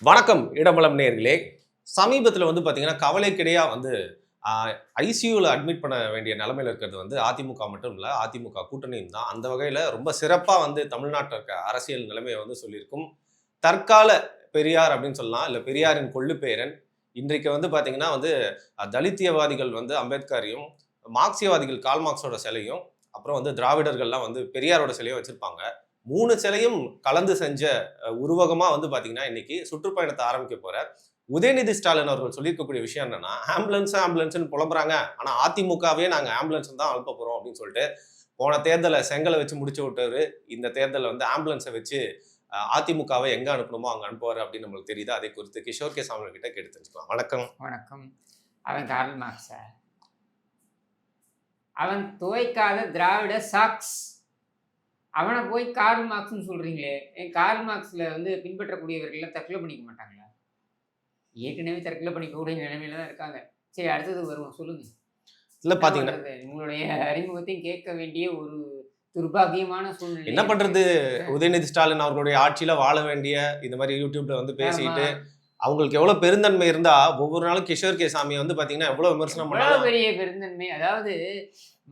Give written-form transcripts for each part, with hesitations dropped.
வணக்கம் இடமலம் நேர்களே. சமீபத்தில் வந்து பார்த்தீங்கன்னா கவலைக்கிடையா வந்து ஐசியூவில் அட்மிட் பண்ண வேண்டிய நிலைமையில் இருக்கிறது வந்து அதிமுக மட்டும் இல்லை, அதிமுக கூட்டணியும் தான். அந்த வகையில் ரொம்ப சிறப்பாக வந்து தமிழ்நாட்டில் இருக்க அரசியல் நிலைமையை வந்து சொல்லியிருக்கும் தற்கால பெரியார் அப்படின்னு சொல்லலாம், இல்லை பெரியாரின் கொள்ளுப்பேரன். இன்றைக்கு வந்து பார்த்தீங்கன்னா வந்து தலித்தியவாதிகள் வந்து அம்பேத்கரையும், மார்க்சியவாதிகள் கால் மார்க்ஸோட சிலையும், அப்புறம் வந்து திராவிடர்கள்லாம் வந்து பெரியாரோட சிலையும் வச்சிருப்பாங்க. 3 சிலையும் கலந்து செஞ்ச உருவகமா வந்து பாத்தீங்கன்னா இன்னைக்கு சுற்றுப்பயணத்தை ஆரம்பிக்க போற உதயநிதி ஸ்டாலின் அவர்கள் சொல்லியிருக்கக்கூடிய விஷயம் என்னன்னா, ஆம்புலன்ஸ்னு புலம்புறாங்க, ஆனா அதிமுகவே நாங்க ஆம்புலன்ஸ் தான் அனுப்ப போறோம் அப்படின்னு சொல்லிட்டு போன தேர்தலை செங்கலை வச்சு முடிச்சு விட்டவரு இந்த தேர்தலில் வந்து ஆம்புலன்ஸை வச்சு அதிமுகவை எங்க அனுப்பணுமோ அங்க அனுப்புவாரு அப்படின்னு நம்மளுக்கு தெரியுது. அதை குறித்து கிஷோர் கே சாமி கிட்ட கேட்டு தெரிஞ்சுக்கலாம். வணக்கம். வணக்கம். அவன் கார்ல் மார்க்ஸ அவன் துவைக்காத திராவிட சாக்ஸ். அவனை போய் கார்ல் மார்க்ஸ்னு சொல்றீங்களே, கார்ல் மார்க்ஸ்ல வந்து பின்பற்றக்கூடியவர்கள் தற்கொலை பண்ணிக்க மாட்டாங்களா? ஏற்கனவே தற்கொலை பண்ணிக்கக்கூடிய நிலைமையில தான் இருக்காங்க. சரி, அடுத்தது வருவோம், சொல்லுங்க. இல்ல பாத்தீங்கன்னா உங்களுடைய அறிமுகத்தையும் கேட்க வேண்டிய ஒரு துர்பாகியமான சூழ்நிலை. என்ன பண்றது, உதயநிதி ஸ்டாலின் அவர்களுடைய ஆட்சியில வாழ வேண்டிய இந்த மாதிரி யூடியூப்ல வந்து பேசிட்டு அவங்களுக்கு எவ்வளவு பெருந்தன்மை இருந்தா ஒவ்வொரு நாளும் கிஷோர் கே சாமியை வந்து பாத்தீங்கன்னா எவ்வளவு விமர்சனம் பண்ணாலும் பெரிய பெருந்தன்மை. அதாவது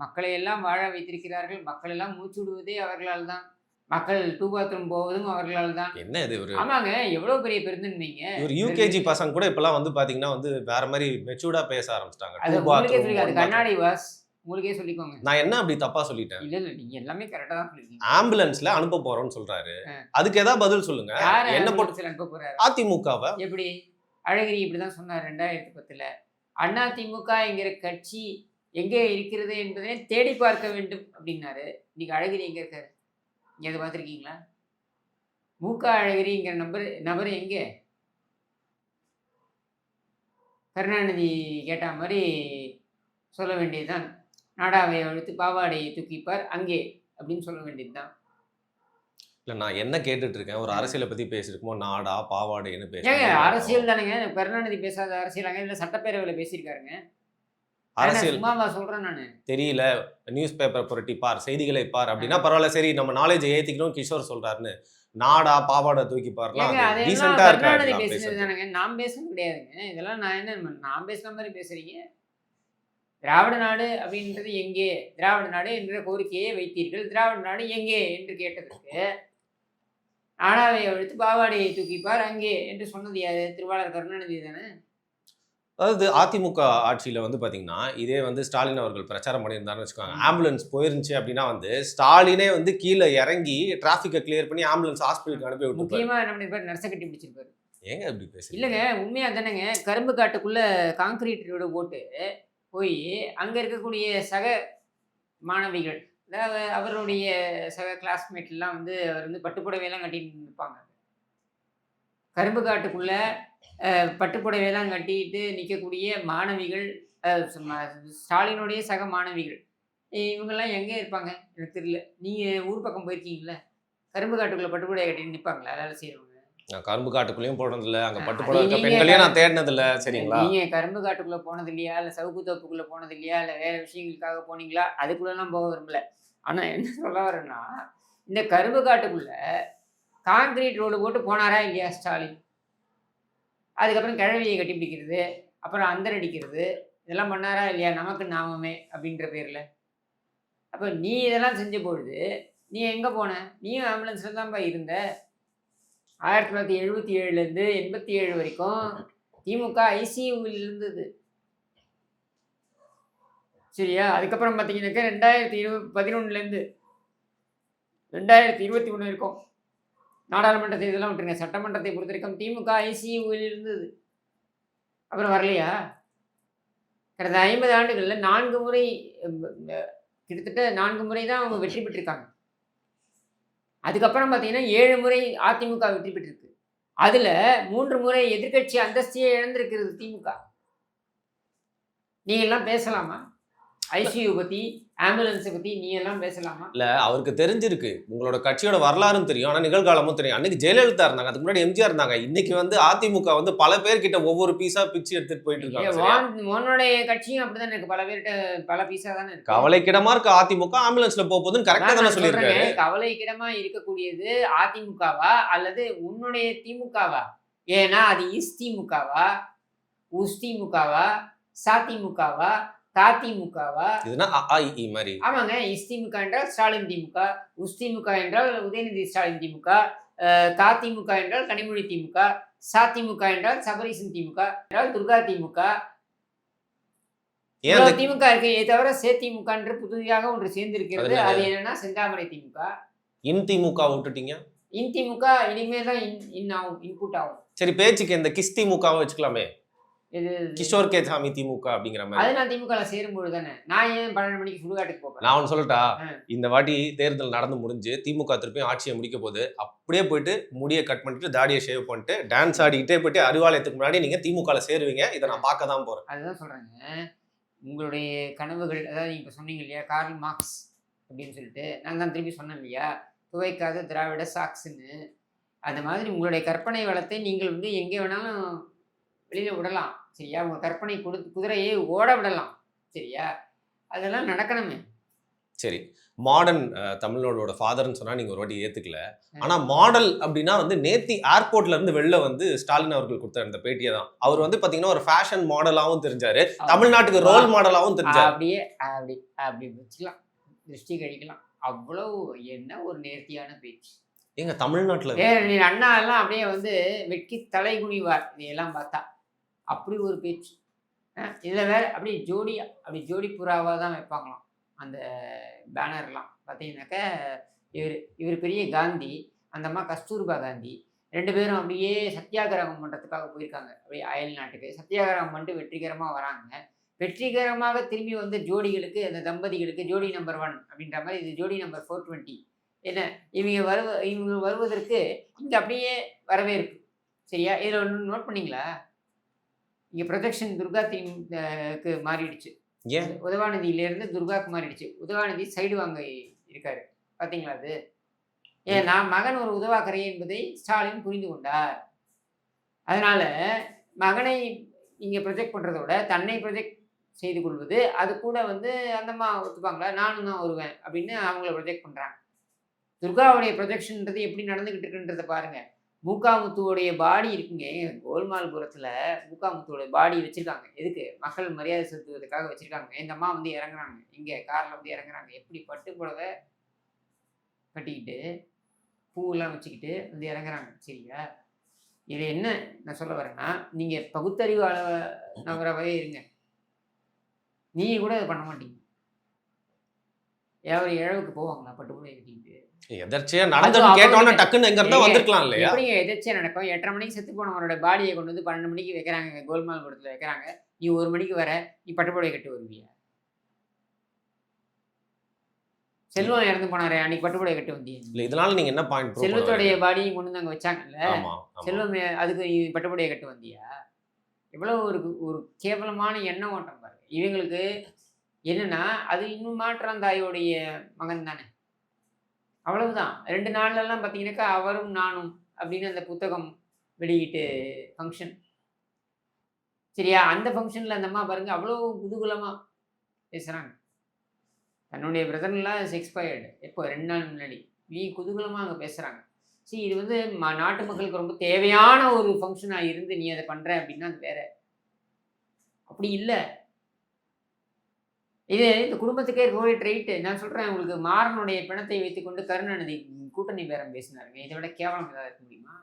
மக்களை எல்லாம் வாழ வைத்திருக்கிறார்கள், மக்கள் எல்லாம் மூச்சு விடுவதே அவர்களால் தான், மக்கள் டூ பாத்ரூம் போவதும் அவர்களால் தான். என்ன இது ஒரு ஆமாங்க, எவ்வளவு பெரிய பெருந்தன்மைங்க. ஒரு யூகேஜி பசங்க கூட இப்பெல்லாம் வந்து பாத்தீங்கன்னா வந்து வேற மாதிரி மெச்சூர்டா பேச ஆரம்பிச்சிட்டாங்க. அது கண்ணாடி வாஸ், உங்களுக்கே சொல்லிக்கோங்க. நான் என்ன அப்படி தப்பா சொல்லிட்டேன்? இல்ல நீங்க எல்லாமே கரெக்டா தான் சொல்லிருக்கீங்க. ஆம்புலன்ஸ்ல அனுப்ப போறோம்னு சொல்றாரு, அதுக்கு ஏதாவது பதில் சொல்லுங்க. என்ன போட்டு அனுப்ப போறாரு? அதிமுகவை. எப்படி? அழகிரி இப்படிதான் சொன்னார் 2010ல. அதிமுக என்கிற கட்சி எங்கே இருக்கிறது என்பதை தேடி பார்க்க வேண்டும் அப்படின்னாரு. இன்னைக்கு அழகிரி எங்க இருக்காரு? இங்க அதை பார்த்துருக்கீங்களா? மூக அழகிரிங்கிற நபர் எங்கே? கருணாநிதி கேட்ட மாதிரி சொல்ல வேண்டியதுதான். நாடாவை அழுத்து பாவாடையை தூக்கிப்பார் அங்கே அப்படின்னு சொல்ல வேண்டியதுதான். இல்ல நான் என்ன கேட்டுட்டு இருக்கேன், ஒரு அரசியலை பத்தி பேசிருக்கோமோ, நாடா பாவாடைன்னு பேசுறேன். அரசியல் தானேங்க. கருணாநிதி பேசாத அரசியலாங்க? இல்ல சட்டப்பேரவையில் பேசியிருக்காருங்க. அரசியல் சொல்றேன் நானு. தெரியல, நியூஸ் பேப்பர் புரட்டி பார், செய்திகளை பார் அப்படின்னா பரவாயில்ல, சரி நம்ம நாலேஜ் ஏத்திக்கணும் கிஷோர் சொல்றாருன்னு. நாடா பாவாடை தூக்கி பாருலாம் டீசென்ட்டா இருக்காரு. பேசுறது தானங்க, நான் பேசுறது கிடையாதுங்க. இதெல்லாம் நான் என்ன நான் பேசுற மாதிரி பேசுறீங்க? திராவிட நாடு அப்படின்றது எங்கே? திராவிட நாடு என்ற கோரிக்கையை வைத்தீர்கள், திராவிட நாடு எங்கே என்று கேட்டதற்கு நாடாவை அழுத்து பாவாடையை தூக்கிப்பார் அங்கே என்று சொன்னது யாரு? திருவாளர் கருணாநிதி தானே. அதாவது அதிமுக ஆட்சியில வந்து பாத்தீங்கன்னா இதே வந்து ஸ்டாலின் அவர்கள் பிரச்சாரம் பண்ணியிருந்தாருன்னு வச்சுக்கோங்க, ஆம்புலன்ஸ் போயிருந்துச்சு அப்படின்னா வந்து ஸ்டாலினே வந்து கீழே இறங்கி டிராபிக்கை கிளியர் பண்ணி ஆம்புலன்ஸ் ஹாஸ்பிட்டலுக்கு அனுப்பி விட்டு முக்கியமா என்ன பேர் நர்சை கட்டி பிடிச்சிருப்பாரு. ஏங்க அப்படி பேச இல்லைங்க, உண்மையா தானேங்க. கரும்பு காட்டுக்குள்ள காங்கிரீட் ரோடு போட்டு போய் அங்க இருக்கக்கூடிய சக மாணவிகள், அதாவது அவருடைய சக கிளாஸ்மேட் எல்லாம் வந்து அவர் வந்து பட்டுப்புடவையெல்லாம் கட்டிட்டு இருப்பாங்க. கரும்பு காட்டுக்குள்ள பட்டுப்புடவையெல்லாம் கட்டிட்டு நிற்கக்கூடிய மாணவிகள், ஸ்டாலினுடைய சக மாணவிகள், இவங்கெல்லாம் எங்கே இருப்பாங்க எனக்கு தெரியல. நீங்கள் ஊர் பக்கம் போயிருக்கீங்களா? கரும்பு காட்டுக்குள்ளே பட்டுப்புடவை கட்டிட்டு நிற்பாங்களா வேலை செய்கிறவங்க? நான் கரும்பு காட்டுக்குள்ளேயும் போனதில்லை, அங்கே பட்டுப்புடவை இருக்க பெண்களையும் நான் தேடினதில்லை. சரிங்களா, நீங்கள் கரும்பு காட்டுக்குள்ளே போனது இல்லையா, இல்லை சவுக்கு தோப்புக்குள்ளே போனது இல்லையா, இல்லை வேறு விஷயங்களுக்காக போனீங்களா? அதுக்குள்ளெல்லாம் போக விரும்பல. ஆனால் என்ன சொல்ல வரேன்னா, இந்த கரும்பு காட்டுக்குள்ளே காங்கிரீட் ரோடு போட்டு போனாரா இல்லையா ஸ்டாலின்? அதுக்கப்புறம் கிழவியை கட்டி பிடிக்கிறது, அப்புறம் அந்தர் அடிக்கிறது, இதெல்லாம் பண்ணாரா இல்லையா? நமக்கு நாமமே அப்படின்ற பேரில். அப்போ நீ இதெல்லாம் செஞ்ச பொழுது நீ எங்கே போன? நீயும் ஆம்புலன்ஸில் தான்ப்பா இருந்த. 1977லேருந்து 87 வரைக்கும் திமுக ஐசியூவில் இருந்தது. சரியா? அதுக்கப்புறம் பார்த்தீங்கன்னாக்கா 2011லேருந்து 2021 வரைக்கும் நாடாளுமன்றத்தை இதெல்லாம் விட்டுருங்க, சட்டமன்றத்தை பொறுத்த வரைக்கும் திமுக ஐசியூவில் இருந்தது. அப்புறம் வரலையா? கடந்த 50 ஆண்டுகளில் 4 முறை, கிட்டத்தட்ட 4 முறை தான் அவங்க வெற்றி பெற்றிருக்காங்க. அதுக்கப்புறம் பார்த்தீங்கன்னா 7 முறை அதிமுக வெற்றி பெற்றிருக்கு. அதில் 3 முறை எதிர்கட்சி அந்தஸ்தையே இழந்திருக்கிறது திமுக. நீ எல்லாம் பேசலாமா? ஐசியூ பற்றி, ஆம்புலன்ஸை பற்றி நீ எல்லாம் பேசலாமா? இல்லை, அவருக்கு தெரிஞ்சிருக்கு, உங்களோட கட்சியோட வரலாறும் தெரியும், ஆனால் நிகழ்காலமும் தெரியும். அன்னைக்கு ஜெயலலிதா இருந்தாங்க, அதுக்கு முன்னாடி எம்ஜிஆர் இருந்தாங்க. இன்னைக்கு வந்து அதிமுக வந்து பல பேர்கிட்ட ஒவ்வொரு பீஸா பிச்சு எடுத்துட்டு போயிட்டு இருக்காங்க. உன்னுடைய கட்சியும் அப்படிதான் இருக்கு, பல பேர்கிட்ட பல பீஸா தானே இருக்கு. கவலைக்கிடமா இருக்கு அதிமுக ஆம்புலன்ஸ்ல போகுதுன்னு கரெக்டா தானே சொல்லியிருக்காரு. கவலைக்கிடமா இருக்கக்கூடியது அதிமுகவா அல்லது உன்னுடைய திமுகவா? ஏன்னா அது இஸ்திமுகவா, உஸ்திமுகவா, சதிமுகவா, ததிமுகவா? இதுனா அ, ஆ, இ, ஈ மாதிரி. ஆமாங்க. இஸ்திமுக என்றால் ஸ்டாலின் திமுக, உஸ்திமுக என்றால் உதயநிதி ஸ்டாலின் திமுக, ததிமுக என்றால் கனிமொழி திமுக, சதிமுக என்றால் சபரீசன் திமுக என்றால் துர்கா திமுக. ஏன் இவ்வளவு அந்த திமுக இருக்கு. இதை தவிர சேதிமுக என்று புதிதாக ஒன்று சேர்ந்திருக்கிறது. அது அது என்னன்னா செந்தாமரை திமுக. இன் திமுக விட்டுட்டீங்க. இன் திமுக இனிமேல் தான் இன் ஆகும், இன்புட் ஆகும். சரி, பேச்சுக்கு இந்த கிஸ் திமுகவை வச்சுக்கலாமே, இது கிஷோர் கே சாமி திமுக அப்படிங்கிற மாதிரி. அது நான் திமுக சேரும்போது தானே. நான் ஏன் 12 மணிக்கு சுடுகாட்டுக்கு போகிறேன்? நான் ஒன்று சொல்லட்டா, ஆ. இந்த வாட்டி தேர்தல் நடந்து முடிஞ்சு திமுக திருப்பியும் ஆட்சியை முடிக்க போது அப்படியே போயிட்டு முடியை கட் பண்ணிட்டு தாடியை ஷேவ் பண்ணிட்டு டான்ஸ் ஆடிக்கிட்டே போயிட்டு அறிவாலயத்துக்கு முன்னாடி நீங்க திமுக சேருவீங்க. இதை நான் பார்க்க தான் போறேன். அதுதான் சொல்றேங்க. உங்களுடைய கனவுகள், அதாவது நீங்க இப்ப சொன்னீங்க இல்லையா, கார்ல் மார்க்ஸ் அப்படின்னு சொல்லிட்டு, நான் தான் திருப்பி சொன்னேன் இல்லையா, துவைக்காத திராவிட சாக்ஸ்ன்னு. அந்த மாதிரி உங்களுடைய கற்பனை வளத்தை நீங்கள் வந்து எங்கே வேணாலும் வெளியில விடலாம். சரியா? உங்க கற்பனை குதிரையை ஓட விடலாம். சரியா? அதெல்லாம் நடக்கணுமே. சரி, மாடர்ன் தமிழோட ஃபாதர்னு சொன்னா நீங்க ஒரு வாட்டி ஏத்துக்கல. ஆனா மாடல் அப்படின்னா வந்து நேத்தி ஏர்போர்ட்ல இருந்து வெளில வந்து ஸ்டாலின் அவர்கள் கொடுத்த அந்த பேட்டியை தான். அவர் வந்து பாத்தீங்கன்னா ஒரு ஃபேஷன் மாடலாவும் தெரிஞ்சாரு, தமிழ்நாட்டுக்கு ரோல் மாடலாவும் தெரிஞ்சாரு. அப்படியே அப்படி அப்படி வச்சுக்கலாம், திருஷ்டி கழிக்கலாம். அவ்வளவு என்ன ஒரு நேர்த்தியான பேச்சு. எங்க தமிழ்நாட்டுல நீ அண்ணா எல்லாம் அப்படியே வந்து வெட்கி தலை குனிவார் இதையெல்லாம் பார்த்தா. அப்படி ஒரு பேச்சு. இதில் வேற அப்படியே ஜோடியா, அப்படி ஜோடி புறாவாக தான் வைப்பாங்களாம் அந்த பேனர்லாம். பார்த்தீங்கன்னாக்கா இவர் பெரிய காந்தி, அந்த அம்மா கஸ்தூர்பா காந்தி. 2 பேரும் அப்படியே சத்தியாகிரகம் பண்ணுறதுக்காக போயிருக்காங்க. அப்படியே அயல் நாட்டுக்கு சத்தியாகிரகம் பண்ணிட்டு வெற்றிகரமாக வராங்க. வெற்றிகரமாக திரும்பி வந்து ஜோடிகளுக்கு, அந்த தம்பதிகளுக்கு ஜோடி நம்பர் 1 அப்படின்ற மாதிரி, இது ஜோடி நம்பர் 420. என்ன இவங்க வருவதற்கு இங்கே அப்படியே வரவேற்பு. சரியா? இதில் ஒன்று நோட் பண்ணீங்களா? இங்கே ப்ரொஜெக்ஷன் துர்கா தீமுக்கு மாறிடுச்சு. ஏன் உதவாநிதியிலேருந்து துர்காவுக்கு மாறிடுச்சு. உதவாநிதி சைடு வாங்க இருக்காரு. பார்த்தீங்களா அது? ஏன்னா மகன் ஒரு உதவாக்கரை என்பதை ஸ்டாலின் புரிந்து கொண்டார். அதனால மகனை இங்கே ப்ரொஜெக்ட் பண்ணுறத விட தன்னை ப்ரொஜெக்ட் செய்து கொள்வது, அது கூட வந்து அந்தம்மா ஒத்துப்பாங்களா, நானும் தான் வருவேன் அப்படின்னு அவங்கள ப்ரொஜெக்ட் பண்ணுறாங்க. துர்காவுடைய ப்ரொஜெக்ஷன்ன்றது எப்படி நடந்துக்கிட்டு இருக்குன்றத பாருங்க. மூக்காமுத்துவோடைய பாடி இருக்குங்க, கோல்மால்புரத்தில் மூக்காமுத்துவோடைய பாடி வச்சுருக்காங்க. எதுக்கு? மக்கள் மரியாதை செலுத்துவதற்காக வச்சுருக்காங்க. இந்த அம்மா வந்து இறங்குறாங்க, இங்கே காரில் வந்து இறங்குறாங்க. எப்படி பட்டு புடவை கட்டிக்கிட்டு பூவெல்லாம் வச்சுக்கிட்டு வந்து இறங்குறாங்க. சரியா? இது என்ன நான் சொல்ல வரேன்னா, நீங்கள் பகுத்தறிவு நபராகவே இருங்க. நீங்கள் கூட அதை பண்ண மாட்டீங்க. எவ்வளவு இழவுக்கு போவாங்களா பட்டு புடவை கட்டிக்கிட்டு? எதர்ச்சியா நடந்தது கேட்டோன்னா டக்குன்னு எங்க இருந்தா வந்திருக்கலாம் இல்லையா? எப்படிங்க எதிர்ச்சியா நடக்கும்? 8:30 மணிக்கு செத்து போனவரோட பாடியை கொண்டு வந்து 12 மணிக்கு வைக்கிறாங்க, கோல்மால்புரத்தில் வைக்கிறாங்க. நீ 1 மணிக்கு வர, நீ பட்டுப்புடவை கட்டி வருவியா? செல்வம் இறந்து போனாரு, அன்னைக்கு பட்டுப்புடவை கட்டி வந்தியா? இல்ல, இதனால நீங்க என்ன பாயிண்ட்? செல்வத்தோடைய பாடியை கொண்டு வந்து அங்க வச்சாங்கல்ல, ஆமா. செல்வம் அதுக்கு நீ பட்டுப்புடவை கட்டி வந்தியா? எவ்வளவு ஒரு கேவலமான எண்ண ஓட்டம் பாருங்க. இவங்களுக்கு என்னன்னா, அது இன்னும் மாற்றான் தாயோடைய மகன் தானே. அவ்வளவுதான். 2 நாள்லலாம் பார்த்தீங்கன்னாக்கா அவரும் நானும் அப்படின்னு அந்த புத்தகம் வெளியிட்டு ஃபங்க்ஷன். சரியா? அந்த ஃபங்க்ஷனில் அந்த அம்மா பாருங்க அவ்வளோ குதூகலமாக பேசுகிறாங்க. தன்னுடைய பிரதர்லாம் எக்ஸ்பயர்டு எப்போ 2 நாள் முன்னாடி. நீ குதூகலமாக அங்கே பேசுகிறாங்க. சரி, இது வந்து நாட்டு மக்களுக்கு ரொம்ப தேவையான ஒரு ஃபங்க்ஷனாக இருந்து நீ அதை பண்ணுற அப்படின்னா அது வேற. அப்படி இல்லை. இது இந்த குடும்பத்துக்கே ரைட்டு. நான் சொல்கிறேன், உங்களுக்கு மாறனுடைய பிணத்தை வைத்துக்கொண்டு கருணாநிதி கூட்டணி பேரம் பேசினாருங்க. இதை விட கேவலம் ஏதாவது இருக்க முடியுமா?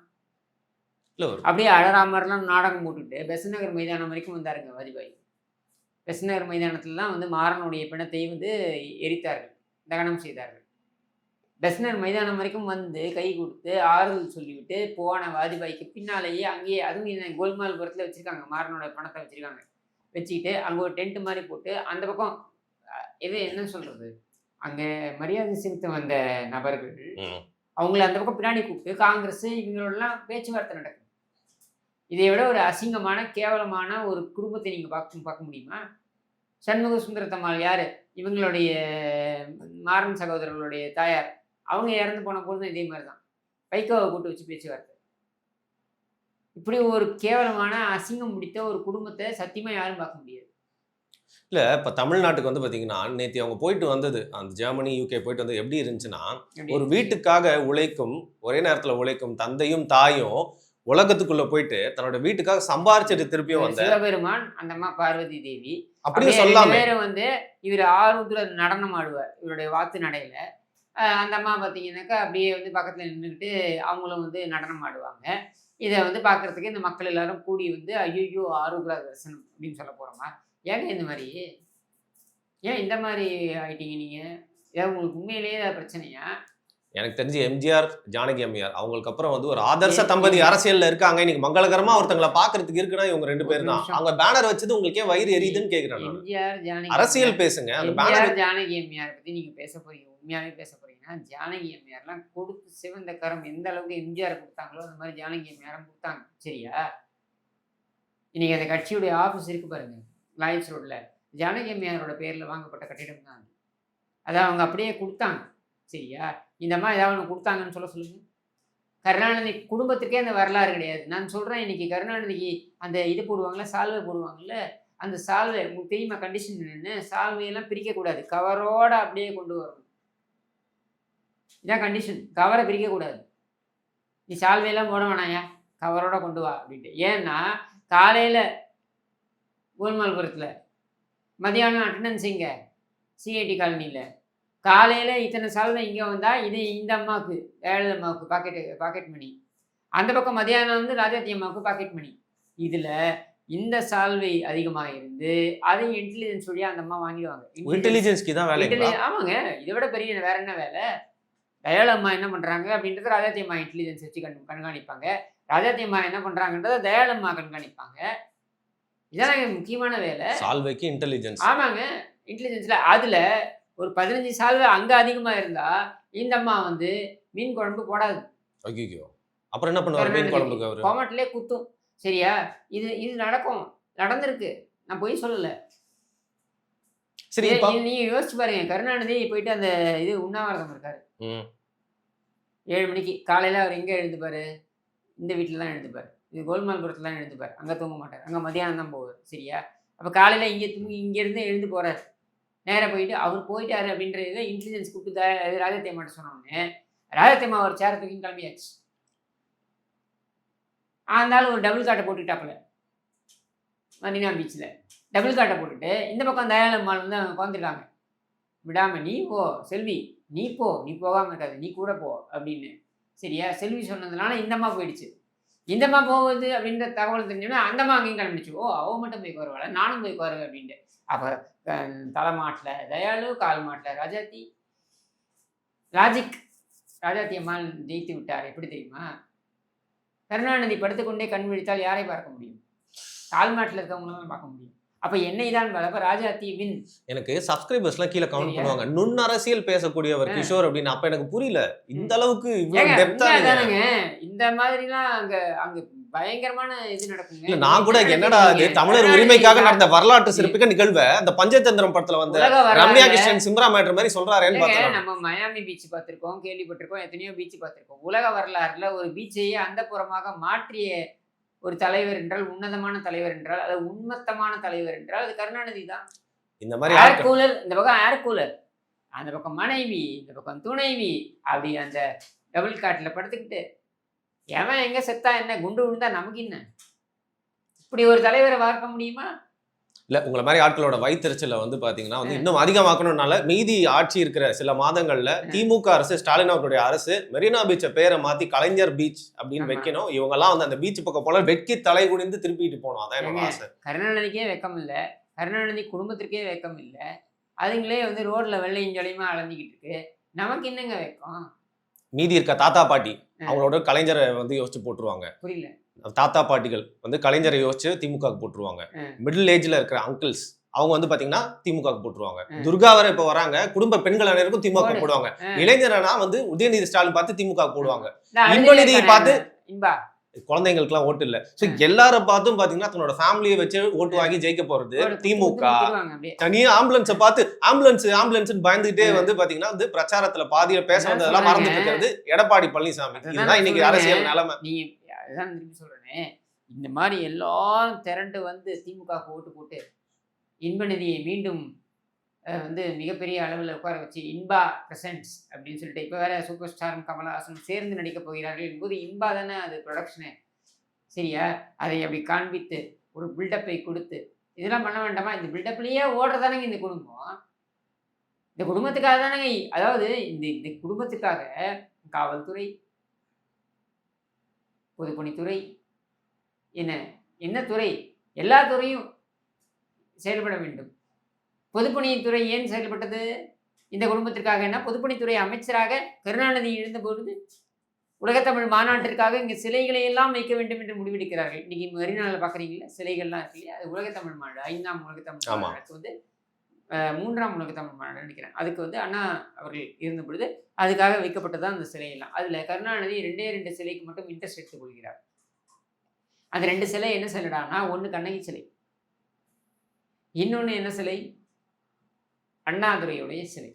அப்படியே அழறா மாதிரிலாம் நாடகம் போட்டுட்டு பெசநகர் மைதானம் வரைக்கும் வந்தாருங்க வாஜ்பாய். பெசநகர் மைதானத்தில் தான் வந்து மாறனுடைய பிணத்தை வந்து எரித்தார்கள், தகனம் செய்தார்கள். பெசநகர் மைதானம் வரைக்கும் வந்து கை கொடுத்து ஆறுதல் சொல்லிவிட்டு போன வாஜ்பாய்க்கு பின்னாலேயே அங்கேயே, அதுவும் கோல்மால்புரத்தில் வச்சுருக்காங்க, மாறனோட பணத்தை வச்சுருக்காங்க. வச்சுக்கிட்டு அங்கே ஒரு டென்ட் மாதிரி போட்டு அந்த பக்கம் இது என்ன சொல்கிறது, அங்கே மரியாதை செலுத்த வந்த நபர்கள் அவங்கள அந்த பக்கம் பின்னாடி கூப்பிட்டு காங்கிரஸ் இவங்களோடலாம் பேச்சுவார்த்தை நடக்கும். இதை விட ஒரு அசிங்கமான கேவலமான ஒரு குடும்பத்தை நீங்கள் பார்க்க முடியுமா? சண்முக சுந்தரத்தம்மாள் யார்? இவங்களுடைய மாறன் சகோதரர்களுடைய தாயார். அவங்க இறந்து போன பொழுதும் இதே மாதிரி தான் வைகோவை கூட்டு வச்சு பேச்சுவார்த்தை. இப்படி ஒரு கேவலமான அசிங்கம் பிடித்த ஒரு குடும்பத்தை சத்தியமாக யாரும் பார்க்க முடியாது. இல்லை, இப்போ தமிழ்நாட்டுக்கு வந்து பார்த்தீங்கன்னா நேற்று அவங்க போயிட்டு வந்தது, அந்த ஜெர்மனி UK போயிட்டு வந்தது எப்படி இருந்துச்சுன்னா, ஒரு வீட்டுக்காக உழைக்கும், ஒரே நேரத்தில் உழைக்கும் தந்தையும் தாயும் உலகத்துக்குள்ள போயிட்டு தன்னோட வீட்டுக்காக சம்பாரிச்சிட்டு திருப்பியும் வந்த சிவபெருமான், அந்த அம்மா பார்வதி தேவி. அப்படியும் அப்படியே 2 சொல்லாமே. பேரும் வந்து இவரு ஆருத்ர நடனம் ஆடுவார். இவருடைய வாத்து நடையில. அந்த அம்மா பார்த்தீங்கன்னாக்கா, அப்படியே வந்து பக்கத்துல நின்னுகிட்டு அவங்களும் வந்து நடனம் ஆடுவாங்க. இத வந்து பார்க்கறதுக்கு இந்த மக்கள் எல்லாரும் கூடி வந்து, "ஐய்யய்யோ! ஆருத்ரா தரிசனம்" அப்படின்னு சொல்ல போறோமா? ஏங்க இந்த மாரி? ஏன் இந்த மாரி ஆயிட்டீங்க நீங்க? ஏன் உங்களுக்கு உண்மையிலேயே ஏதாவது பிரச்சனையா? எனக்கு தெரிஞ்சு எம்ஜிஆர், ஜானகி அம்மையார் அவங்களுக்கு அப்புறம் வந்து ஒரு ஆதர்ச எ தம்பதி எம் அரசியல்ல இருக்காங்க. இன்னைக்கு மங்களகரமா ஒருத்தங்கள பார்க்கறதுக்கு இருக்குன்னா இவங்க 2 ஒரு பேர் தான். நிமிஷம். அவங்க பேனர் வச்சது உங்களுக்கு ஏன் வயிறு எ எரியுதுன்னு கேட்கிறேன் நானு. எம்ஜிஆர், ஜானகி அரசியல் அம்மையார் பேசுங்க. அந்த பேனர் எம்ஜிஆர், ஜானகி அம்மையார் பத்தி நீங்க பேச போறீங்க. உண்மையாவே பேச போறீங்கன்னா, ஜானகி அம்மையார்லாம் கொடுத்து சிவந்த கரம் எந்த அளவுக்கு எம்ஜிஆர் குடுத்தாங்களோ, அந்த மாரி ஜானகி அம்மையாரும் குடுத்தாங்க. சரியா? இன்னைக்கு அந்த கட்சியுடைய ஆஃபீஸ் இருக்கு பாருங்க. லாயன்ஸ் ரோட்ல. ஜானகி அம்மையாரோட பேர்ல வாங்கப்பட்ட கட்டிடம் தான் அது. அத அவங்க அப்படியே குடுத்தாங்க. சரியா? இந்த அம்மா ஏதாவது ஒண்ணு குடுத்தாங்கன்னு சொல்லுங்க. கருணாநிதி குடும்பத்துக்கே அந்த வரலாறு கிடையாது. நான் சொல்றேன் இன்னைக்கு கருணாநிதிக்கு அந்த இது போடுவாங்கல்ல, சால்வை போடுவாங்கல்ல, அந்த சால்வை உங்களுக்கு தெரியுமா கண்டிஷன் என்னன்னு? சால்வையெல்லாம் பிரிக்கக்கூடாது. கவரோட அப்படியே கொண்டு வரணும். இதான் கண்டிஷன். கவர பிரிக்கக்கூடாது. "நீ சால்வையெல்லாம் போட வேணாம்யா, கவரோட கொண்டு வா" அப்படின்ட்டு. ஏன்னா, காலையில கோல்மால்புரத்துல, மதியானம் அட்டெண்டன்ஸ் இங்க, சிஐடி காலனில. காலையில இத்தனை சால்வை இங்க வந்தா, இது இந்த அம்மாவுக்கு, ஜெயலலிதா அம்மாவுக்கு பாக்கெட் மணி. அந்த பக்கம் மதியானம் வந்து ராஜாத்தி அம்மாவுக்கு பாக்கெட் மணி. இதுல இந்த சால்வை அதிகமா இருந்து, அதையும் இன்டெலிஜென்ஸ் வழியா அந்த அம்மா வாங்கிடுவாங்க. இன்டெலிஜென்ஸ்க்கு தான் வேலைங்களா? ஆமாங்க. இத விட பெரிய வேற என்ன வேலை? ஜெயலலிதா அம்மா என்ன பண்றாங்க அப்படின்றத ராஜாத்தி அம்மா இன்டெலிஜென்ஸ் வச்சு கண்காணிப்பாங்க. ராஜாத்தி அம்மா என்ன பண்றாங்கன்றத ஜெயலலிதா அம்மா கண்காணிப்பாங்க. இதானங்க முக்கியமான வேலை. சால்வைக்கு இன்டெலிஜென்ஸ். ஆமாங்க. இன்டெலிஜென்ஸ்ல அதுல ஒரு 15 சால்வை அங்க அதிகமா இருந்தா, இந்த அம்மா வந்து மீன் குழம்பு போடாது. ஐய்யய்யோ! அப்புறம் என்ன பண்ணுவாரு மீன் கருணாநிதிக்கு. குழம்புக்கு அவரு? கொமட்டிலே குத்தும். சரியா? இது இது நடக்கும். நடந்திருக்கு. நான் பொய் சொல்லல. சரி இப்ப இது நீங்க யோசிச்சு பாருங்க. கருணாநிதி போயிட்டு அந்த இது உண்ணாவிரதம் இருக்காரு. ம். 7 மணிக்கு. காலையில அவர் எங்க எழுந்துப்பாரு? இந்த வீட்ல தான் எழுந்துப்பாரு. இது கோல்மால்புரத்துல தான் எழுந்துப்பாரு. அங்க தூங்க மாட்டாரு. அங்க மதியானம் தான் போவாரு. சரியா? அப்ப காலையில இங்க தூங்கி இங்கேருந்து எழுந்து போறாரு. நேரா போயிட்டு அவர் போயிட்டாரு அப்படின்றத இன்டெலிஜென்ஸ் கூப்பிட்டு ராஜாத்தி அம்மாட்ட சொன்னோனே, ராஜாத்தி அம்மா ஒரு சேர தூக்கின்னு கிளம்பியாச்சு. அந்த ஆளு ஒரு டபுள் காட்ட போட்டுக்கிட்டாப்புல. மரீனா பீச்ல. டபுள் காட்ட போட்டுட்டு, இந்த பக்கம் தயாளு அம்மாள் வந்து அங்க உட்காந்துருக்காங்க. விடாம "நீ போ செல்வி, நீ போ, நீ போகாம இருக்காத, நீ கூட போ" அப்படின்னு. சரியா? செல்வி சொன்னதுனால இந்த அம்மா போயிடுச்சு. இந்த அம்மா போகுது அப்படின்ற தகவல் தெரிஞ்சோனே, அந்த அம்மா அங்கேயும் கிளம்பிடுச்சு. "ஓ! அவ மட்டும் போய் உட்காருவாளா? நானும் போய் உட்காருவேன்" அப்படின்ட்டு. அப்ப தலை மாட்டுல தயாளு, கால் மாட்டுல ராஜாத்தி. லாஜிக். ராஜாத்தி அம்மாள் ஜெயித்து விட்டார். எப்படி தெரியுமா? கருணாநிதி படுத்துக்கொண்டே கண் விழித்தால் யாரை பார்க்க முடியும்? கால் மாட்டுல இருக்கவங்கள தான் பார்க்க முடியும். அப்ப என்னை தான் அப்ப ராஜாத்தி வின். எனக்கு சப்ஸ்கிரைபர்ஸ்லாம் கீழ கமெண்ட் சரியா? பண்ணுவாங்க. நுண்ணரசியல் பேசக்கூடியவர் அ. கிஷோர் அப்படின்னு. அப்ப எனக்கு புரியல. இந்த ம். அளவுக்கு இவ்ளோ ஏங்க டெப்த்தா உண்மை நீங்க அதானங்க. இந்த மாதிரிலாம் அங்க அங்க பயங்கரமான இது நடக்குங்க. இல்ல நீங்க நான் கூட என்ன என்னடா அது நினைக்கிறீங்க? தமிழர் கருணாநிதி உரிமைக்காக யா நடந்த வரலாற்று இ சிறப்புமிக்க நிகழ்வ அந்த பஞ்சதந்திரம் படத்துல வந்த உலக ரம்யா வரலாறுல கிருஷ்ணன் சிம்ரா மேட்டர் மாதிரி சொல்றாரேன்னு இல்லங்க பார்த்தேன் நானு. நம்ம மயாமி பீச் பார்த்திருக்கோம், கேள்விப்பட்டிருக்கோம், எத்தனையோ பீச் பார்த்திருக்கோம். உலக வரலாறுல ஒரு பீச்சையே அந்தப்புறமாக மாற்றிய ஒரு தலைவர் என்றால், உன்னதமான தலைவர் என்றால், அது உன்மத்தமான தலைவர் என்றால், அது கருணாநிதி தான். இந்த மாதிரி ஏர் ஆட்கள் கூலர் இந்த பக்கம் ஏர் கூலர், அந்த பக்கம் மனைவி, இந்த பக்கம் துணைவி, அப்படி அந்த டபுள் காட்ல படுத்துக்கிட்டு, எவன் எங்க செத்தா என்ன? குண்டு விழுந்தா நமக்கு என்ன? இப்படி ஒரு தலைவரை பார்க்க முடியுமா? இல்ல உங்கள மாரி ஆட்களோட வயித்தெரிச்சல வந்து பாத்தீங்கன்னா வந்து அ, இன்னும் அதிகமாக்கணும்னால மீதி ஆட்சி இருக்கிற சில மாதங்கள்ல அ, திமுக அரசு, ஸ்டாலின் அவர்களுடைய அரசு மெரினா பீச்ச பேரை மாத்தி கலைஞர் பீச் அப்படின்னு ஆமா. வைக்கணும். இவங்கெல்லாம் வந்து அந்த பீச் பக்கம் போல வெட்கி தலை குனிந்து திருப்பிட்டு போகணும். அதான் என்னோட ஏங்க ஆசை. கருணாநிதிக்கே வெட்கம் இல்ல. கருணாநிதி குடும்பத்திற்கே வெட்கம் இல்ல. அதுங்களே வந்து ரோட்ல வெள்ளையும் ஜொலியுமா அலைஞ்சுக்கிட்டு இருக்கு. நமக்கு என்னங்க வெட்கம்? மீதி இருக்க தாத்தா பாட்டி அ, அவங்களோட கலைஞரை வந்து யோசிச்சு போட்டுருவாங்க. புரியல. தாத்தா பாட்டிகள் வந்து கலைஞரை யோசிச்சு திமுகவுக்கு போட்டுருவாங்க. அ, மிடில் ஏஜ்ல இருக்கிற அங்கிள்ஸ் அவங்க வந்து பாத்தீங்கன்னா திமுகவுக்கு போட்டுருவாங்க. அ. துர்கா வரை இப்ப வராங்க. குடும்ப பெண்கள் அனைவருக்கும் திமுக போடு. போடுவாங்க. அ, இளைஞரனா வந்து உதயநிதி ஸ்டாலின் பார்த்து திமுக போடுவாங்க. ஆமா. நான் அழுதுட்டே இன்பநிதியை இருப்பேன் பார்த்து நானு. இன்பா. குழந்தைங்களுக்குலாம் ஓட்டு இல்ல. சோ அ, எல்லார பார்த்தும் பாத்தீங்கன்னா தன்னோட ஃபேமிலியை வச்சு ஓட்டு அ. வாங்கி ஜெயிக்க போறது போடு குத்து திமுக. குத்துன்னு குத்திருவாங்க அப்படியே. தனியா ஆம்புலன்ஸை பார்த்து ஆம்புலன்ஸ்னு பயந்துகிட்டே அ, வந்து பாத்தீங்கன்னா வந்து பிரச்சாரத்துல பாதியில பேச அதான் வந்ததெல்லாம் சொல்றேங்க. மறந்துட்டு இருக்கிறது எடப்பாடி பழனிசாமி. அததான் இதுதான் நான் இன்னைக்கு சொல்றேனே. அரசியல் நிலைமை. நீங்க அதுதான் திருப்பி சொல்றேனே. இந்த மாரி எல்லாரும் திரண்டு வந்து திமுகவுக்கு ஓட்டு போட்டு, இன்பநிதியை மீண்டும் வந்து மிகப்பெரிய அளவுல உட்கார வச்சு, இன்பா பிரசன்ட்ஸ் அப்படின்னு சொல்லிட்டு, இப்ப வேற சூப்பர் ஸ்டாரும் கமலஹாசனும் சேர்ந்து நடிக்கப் போகிறார்கள் என்பது இன்பா தானே அது புரொடக்ஷனு. சரியா? அதை அப்படி காண்பித்து, ஒரு பில்டப்பை கொடுத்து, இதெல்லாம் பண்ண வேண்டாமா? இந்த பில்டப்லயே ஓடுறதானங்க இந்த குடும்பம். இந்த குடும்பத்துக்காக தானங்க அதாவது இந்த இந்த குடும்பத்துக்காக காவல்துறை, பொதுப்பணித்துறை, என்ன என்ன துறை? எல்லா துறையும் செயல்பட வேண்டும். பொதுப்பணித்துறை ஏன் செயல்பட்டது? இந்த குடும்பத்திற்காகன்னா, பொதுப்பணித்துறை அமைச்சராக கருணாநிதி இருந்தபொழுது, உலகத்தமிழ் மாநாட்டிற்காக இங்க சிலைகளை எல்லாம் வைக்க வேண்டும் என்று முடிவெடுக்கிறார்கள். இன்னைக்கு மெரினால பார்க்குறீங்கல்ல, சிலைகள்லாம் இருக்கு இல்லையா? அது உலகத்தமிழ் மாநாடு, 5ஆம் உலகத்தமிழ் ஆமா. மாநாடுக்கு வந்து 3ஆம் உலகத்தமிழ் மாநாடுன்னு நினைக்கிறேன். அதுக்கு வந்து அண்ணா அவர்கள் இருந்த பொழுது, அதுக்காக வைக்கப்பட்டது தான் அந்த சிலையெல்லாம். அதுல கருணாநிதி 2 சிலைக்கு மட்டும் இன்ட்ரெஸ்ட் எடுத்துக் கொள்கிறார். அந்த 2 சிலை என்ன சிலைடான்னா, ஒண்ணு கண்ணகி சிலை. இன்னொன்னு என்ன சிலை? அண்ணாதுரையுடைய சிலை.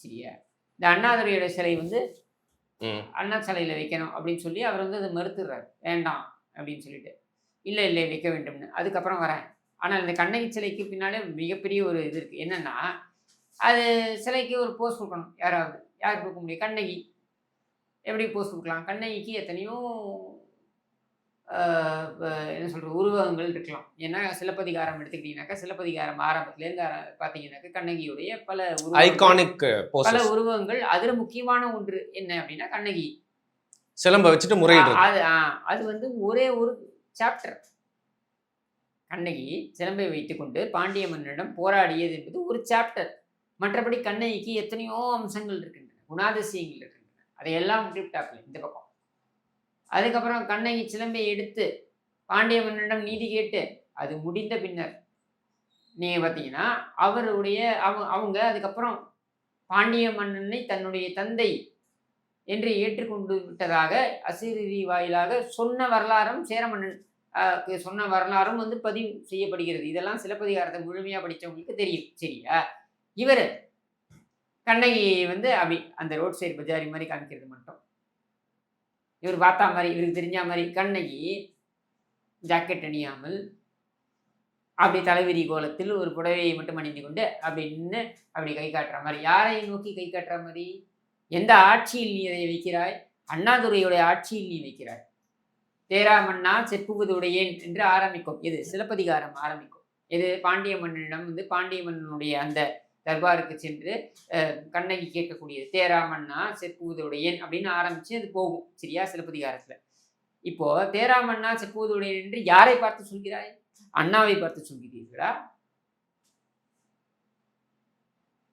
சரியா? இந்த அண்ணாதுரையோட சிலை வந்து ம். அண்ணா சிலையில வைக்கணும் அப்படின்னு சொல்லி அவர் வந்து அதை மறுத்துடுறாரு. வேண்டாம் அப்படின்னு சொல்லிட்டு. இல்லை இல்லை வைக்க வேண்டும்னு. அதுக்கப்புறம் வரேன். ஆனால் இந்த கண்ணகி சிலைக்கு பின்னாலே மிகப்பெரிய ஒரு இது இருக்குது. என்னென்னா, அது சிலைக்கு ஒரு போஸ் கொடுக்கணும் யாராவது. யார் கொடுக்க முடியும்? கண்ணகி. எப்படி போஸ் கொடுக்கலாம்? கண்ணகிக்கு எத்தனையோ என்ன சொல்கிறது உருவகங்கள் இருக்கலாம். ஏன்னா சிலப்பதிகாரம் எடுத்துக்கிட்டிங்கனாக்கா, சிலப்பதிகாரம் ஆரம்பத்துலேருந்து பார்த்தீங்கன்னாக்கா கண்ணகியுடைய பல ஐகானிக் பல உருவங்கள். அதில் முக்கியமான ஒன்று என்ன அப்படின்னா கண்ணகி சிலம்ப வச்சுட்டு முறையிடுறது. அது வந்து ஒரே ஒரு சாப்டர். கண்ணகி சிலம்பை வைத்துக்கொண்டு பாண்டிய மன்னனிடம் போராடியது என்பது ஒரு சாப்டர். மற்றபடி கண்ணகிக்கு எத்தனையோ அம்சங்கள் இருக்கின்றன, குணாதிசயங்கள் இருக்கின்றன. அதையெல்லாம் விட்டுவிட்டார்கள் இந்த பக்கம். அதுக்கப்புறம் கண்ணகி சிலம்பை எடுத்து பாண்டிய மன்னனிடம் நீதி கேட்டு அது முடிந்த பின்னர் நீங்கள் பார்த்தீங்கன்னா அவருடைய அவங்க அதுக்கப்புறம் பாண்டிய மன்னனை தன்னுடைய தந்தை என்று ஏற்றுக்கொண்டு விட்டதாக அசிரீரி வாயிலாக சொன்ன வரலாறும் சேரமன்னன் சொன்ன வரலாறும் வந்து பதிவு செய்யப்படுகிறது. இதெல்லாம் சிலப்பதிகாரத்தை முழுமையாக படித்தவங்களுக்கு தெரியும். சரியா? இவர் கண்ணகி வந்து அப்படி அந்த ரோட் சைடு பஜாரி மாதிரி காமிக்கிறது மட்டும். இவர் பார்த்தா மாதிரி, இவருக்கு தெரிஞ்ச மாதிரி கண்ணகி ஜாக்கெட் அணியாமல் அப்படி தலைவிரி கோலத்தில் ஒரு புடவையை மட்டும் அணிந்து கொண்டு அப்படி நின்று அப்படி கை காட்டுற மாதிரி. யாரை நோக்கி கை காட்டுற மாதிரி? எந்த ஆட்சியில் நீ அதை வைக்கிறாய்? அண்ணாதுரையுடைய ஆட்சியில் நீ வைக்கிறாய். தேராமண்ணா செப்புவதுடையேன் என்று ஆரம்பிக்கும். இது சிலப்பதிகாரம் ஆரம்பிக்கும். இது பாண்டிய மன்னனிடம் வந்து பாண்டிய மன்னனுடைய அந்த தர்பாருக்கு சென்று கண்ணகி கேட்கக்கூடியது. தேராமண்ணா செப்புவதுடையேன் அப்படின்னு ஆரம்பிச்சு அது போகும். சரியா? சிலப்பதிகாரத்தில். இப்போ தேராமண்ணா செப்புவதுடையேன் என்று யாரை பார்த்து சொல்கிறாய்? அண்ணாவை பார்த்து சொல்கிறீர்களா?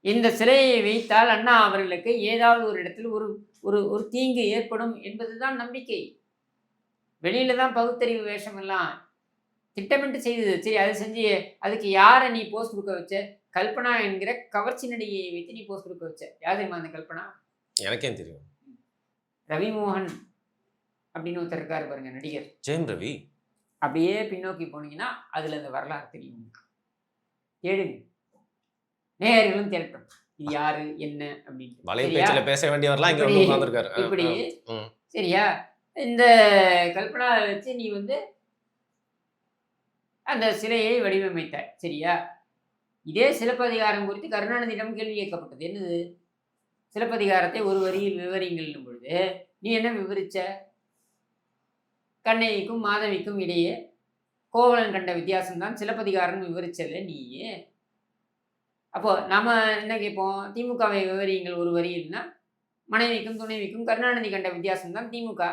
இந்த சிலையை வைத்தால் அண்ணா அவர்களுக்கு ஏதாவது ஒரு இடத்துல ஒரு ஒரு ஒரு தீங்கு ஏற்படும் என்பதுதான் நம்பிக்கை. வெளியில தான் பகுத்தறிவு வேஷம் எல்லாம் திட்டமிட்டு செய்தது. சரி, அது செஞ்சு அதுக்கு யாரை நீ போஸ்ட் கொடுக்க வச்ச? கல்பனா என்கிற கவர்ச்சி நடிகையை வைத்து நீ போஸ்ட் கொடுக்க வச்ச. யார் தெரியுமா அந்த கல்பனா? எனக்கே தெரியும். ரவிமோகன் அப்படின்னு ஒருத்தர் இருக்காரு பாருங்க, நடிகர் ஜெயம் ரவி. அப்படியே பின்னோக்கி போனீங்கன்னா அதுல அந்த வரலாறு தெரியும். தேடுங்க, நேயர்களும் தேடட்டும் இது யாரு என்ன அப்படின்னு. வலைய பேச்சில் பேச வேண்டியவரெல்லாம் இங்க வந்து உட்கார்ந்திருக்காரு. இப்படி சரியா? இந்த கல்பனாவை வச்சு நீ வந்து அந்த சிலையை வடிவமைத்த. சரியா? இதே சிலப்பதிகாரம் குறித்து கருணாநிதியிடம் கேள்வி கேட்கப்பட்டது. என்னது? சிலப்பதிகாரத்தை ஒரு வரியில் விவரிங்கள் பொழுது நீ என்ன விவரிச்ச? கண்ணகிக்கும் மாதவிக்கும் இடையே கோவலன் கண்ட வித்தியாசம்தான் சிலப்பதிகாரம் விவரிச்சல நீ. அப்போ நாம என்ன கேட்போம்? திமுகவை விவரிங்கள் ஒரு வரியில்னா மனைவிக்கும் துணைவிக்கும் கருணாநிதி கண்ட வித்தியாசம் தான் திமுக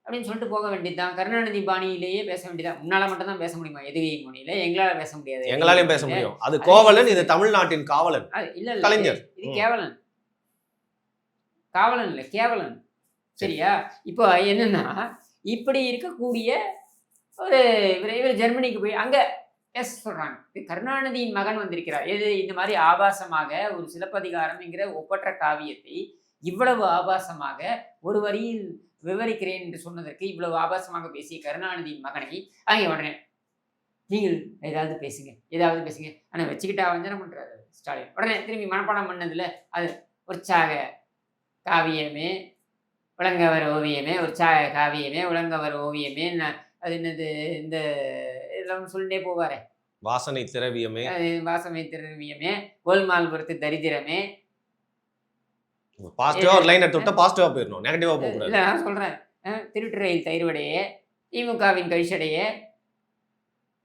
அப்படின்னு சொல்லிட்டு போக வேண்டியதுதான். கருணாநிதி பாணியிலேயே பேச வேண்டியதான். முன்னால மட்டும் தான் பேச முடியுமா? எதுகை மொழியில எங்களால பேச முடியாது. எங்களாலையும் பேச முடியும். அது கோவலன், இது தமிழ்நாட்டின் காவலன். இல்ல இல்ல, கலைஞர். இது கேவலன். காவலன் இல்ல, கேவலன். சரியா? இப்போ என்னன்னா, இப்படி இருக்கக்கூடிய ஒரு இவர் ஜெர்மனிக்கு போய் அங்க பேச சொல்றாங்க. கருணாநிதியின் மகன் வந்திருக்கிறார். எது இந்த மாதிரி ஆபாசமாக ஒரு சிலப்பதிகாரம் என்கிற ஒப்பற்ற காவியத்தை இவ்வளவு ஆபாசமாக ஒரு வரியில் விவரிக்கிறேன் என்று சொன்னதற்கு இவ்வளவு ஆபாசமாக பேசிய கருணாநிதியின் மகனை அங்கே உடனே நீங்கள் ஏதாவது பேசுங்க. ஆனால் வச்சுக்கிட்டா வஞ்சனம் பண்றாரு ஸ்டாலின். உடனே திரும்பி மனப்பாடம் பண்ணதுல அது உற்சாக காவியமே விளங்கவர் ஓவியமே, உற்சாக காவியமே விளங்கவர் ஓவியமே, அது என்னது இந்த இதெல்லாம் சொல்லிட்டே போவாரு. வாசனை திரவியமே, கோல்மால் பொறுத்து தரித்திரமே. பாசிட்டிவா ஒரு லைன் எடுத்து விட்டா பாசிட்டிவா போயிடணும், நெகட்டிவா போக கூடாது. இல்ல நான் சொல்றேன், திருட்டு ரயில் தயிர்வடையே, திமுகவின் கழிச்சடையே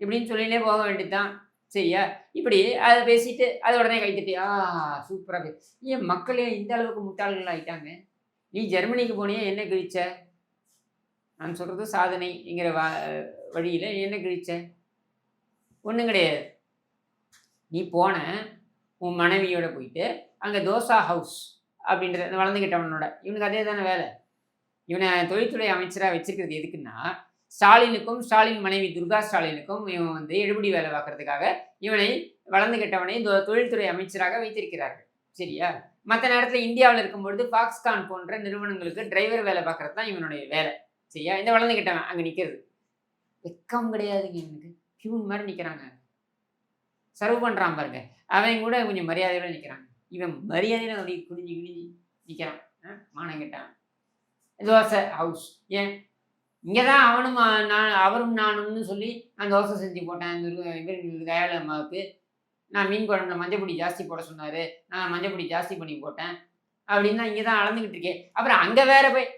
இப்படின்னு சொல்லினே போக வேண்டியதுதான். சரியா? இப்படி அதை பேசிட்டு அது உடனே கைத்தட்டி சூப்பராக ஏன் மக்களே இந்த அளவுக்கு முட்டாள்கள் ஆயிட்டாங்க. நீ ஜெர்மனிக்கு போனியே என்ன கிழிச்ச? நான் சொல்றது சாதனைங்கிற வழியில் என்ன கிழிச்ச? ஒன்றும் கிடையாது. நீ போன உன் மனைவியோட போயிட்டு அங்கே தோசா ஹவுஸ் அப்படின்ற வளர்ந்துக்கிட்டவனோட இவனுக்கு அதே தானே வேலை. இவனை தொழில்துறை அமைச்சராக வச்சிருக்கிறது எதுக்குன்னா, ஸ்டாலினுக்கும் ஸ்டாலின் மனைவி துர்கா ஸ்டாலினுக்கும் இவன் வந்து எடுபடி வேலை பார்க்கறதுக்காக இவனை வளர்ந்து கெட்டவனை தொழில்துறை அமைச்சராக வைத்திருக்கிறார்கள். சரியா? மற்ற நேரத்தில் இந்தியாவில் இருக்கும்பொழுது ஃபாக்ஸ்கான் போன்ற நிறுவனங்களுக்கு டிரைவர் வேலை பார்க்கறது தான் இவனுடைய வேலை. சரியா? இந்த வளர்ந்து கெட்டவன் அங்கே நிற்கிறது வெக்கம் கிடையாதுங்க. இவனுக்கு பியூன் மாதிரி நிற்கிறாங்க. சர்வ் பண்ணுறான் பாருங்க, அவன் கூட கொஞ்சம் மரியாதையோட நிற்கிறாங்க. இவன் மரியாதையில் அப்படி குடிஞ்சு நிற்கிறான். மானம் கெட்டான். தோசை ஹவுஸ். ஏன் இங்கே தான் அவரும் நானும்னு சொல்லி நான் தோசை செஞ்சு போட்டேன். இவர் தயாளு அம்மாவுக்கு நான் மீன் குழம்புல மஞ்சப்பொடி ஜாஸ்தி போட சொன்னார், நான் மஞ்சப்பொடி ஜாஸ்தி பண்ணி போட்டேன் அப்படின்னு தான் இங்கே தான் அளந்துக்கிட்டு இருக்கேன். அப்புறம் அங்கே வேற போய்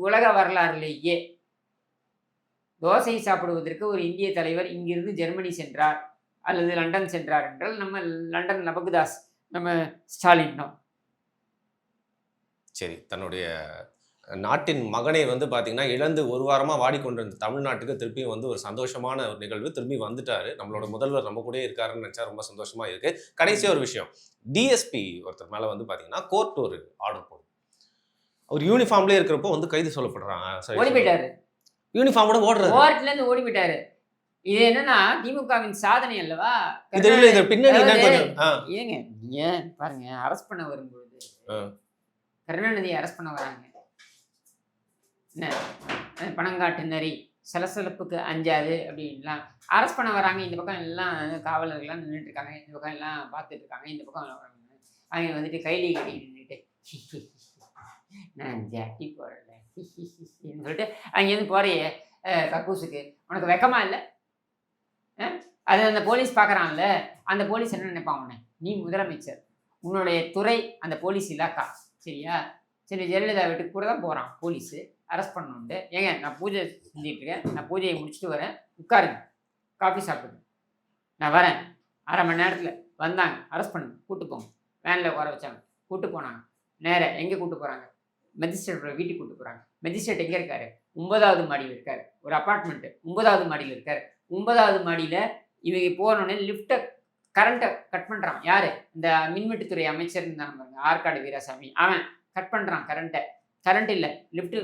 உலக வரலாறுலேயே தோசை சாப்பிடுவதற்கு ஒரு இந்திய தலைவர் இங்கிருந்து ஜெர்மனி சென்றார் அல்லது லண்டன் சென்றார் என்றால் நம்ம லண்டன் லபகுதாஸ் நம்ம ஸ்டாலின் தான். சரி, தன்னுடைய நாட்டின் மகனை வந்து பார்த்தீங்கன்னா இழந்து ஒரு வாரமாக வாடிக்கொண்டிருந்த தமிழ்நாட்டுக்கு திருப்பியும் வந்து ஒரு சந்தோஷமான ஒரு நிகழ்வு. திரும்பி வந்துட்டாரு. நம்மளோட முதல்வர் நம்ம கூட இருக்காருன்னு நினச்சா ரொம்ப சந்தோஷமா இருக்கு. கடைசியாக ஒரு விஷயம், டிஎஸ்பி ஒருத்தர் மேலே வந்து பார்த்தீங்கன்னா கோர்ட் ஒரு ஆர்டர் போடும். அவர் யூனிஃபார்ம்லேயே இருக்கிறப்போ வந்து கைது சொல்லப்படுறாங்க. ஓடி போயிட்டாரு. யூனிஃபார்மோட ஓடுறாரு. கோர்ட்லேருந்து ஓடி போயிட்டாரு. இது என்னன்னா திமுகவின் சாதனை அல்லவா? இது பின்னாடி ஏங்க ஏன் பாருங்க, அரெஸ்ட் பண்ண வரும்பொழுது கருணாநிதியை அரெஸ்ட் பண்ண வராங்க. என்ன பணங்காட்டு நரி சலசலப்புக்கு அஞ்சாது அப்படின்லாம் அரெஸ்ட் பண்ண வராங்க. இந்த பக்கம் எல்லாம் காவலர்கள்லாம் நின்றுட்டு இருக்காங்க, இந்த பக்கம் எல்லாம் பார்த்துட்டு இருக்காங்க, இந்த பக்கம் அவங்க வந்துட்டு கைலி கட்டி நின்றுட்டு நான் ஜாட்டி போடல சொல்லிட்டு அங்கேருந்து போறியே கக்கூசுக்கு, உனக்கு வெக்கமா இல்லை? அது அந்த போலீஸ் பார்க்குறான்ல, அந்த போலீஸ் என்ன நினைப்பான் உன்னை? நீ முதலமைச்சர், உன்னுடைய துறை அந்த போலீஸ் இலாக்கா. சரியா? சரி, ஜெயலலிதா வீட்டுக்கு கூட தான் போகிறான் போலீஸு அரெஸ்ட் பண்ணணுன்ட்டு. ஏங்க நான் பூஜை செஞ்சிட்ருக்கேன், நான் பூஜையை முடிச்சுட்டு வரேன், உட்காருங்க, காஃபி சாப்பிடுங்க, நான் வரேன். 1/2 மணி நேரத்தில் வந்தாங்க, அரெஸ்ட் பண்ணு, கூப்பிட்டு போங்க. வேனில் உட்கார வச்சாங்க, கூப்பிட்டு போனாங்க. நேராக எங்கே கூப்பிட்டு போகிறாங்க? மெஜிஸ்ட்ரேட்டோட வீட்டுக்கு கூப்பிட்டு போகிறாங்க. மெஜிஸ்ட்ரேட் எங்கே இருக்காரு? 9வது மாடியில் இருக்கார். ஒரு அப்பார்ட்மெண்ட்டு 9வது மாடியில் இருக்கார். 9வது மாடியில் இவங்க போனோடனே லிஃப்ட்டை கரண்ட்டை கட் பண்ணுறான். யார்? இந்த மின்வெட்டுத்துறை அமைச்சர் இருந்தாங்க பாருங்க, ஆற்காடு வீராசாமி, அவன் கட் பண்ணுறான் கரண்ட்டை. கரண்ட் இல்லை, லிஃப்ட்டு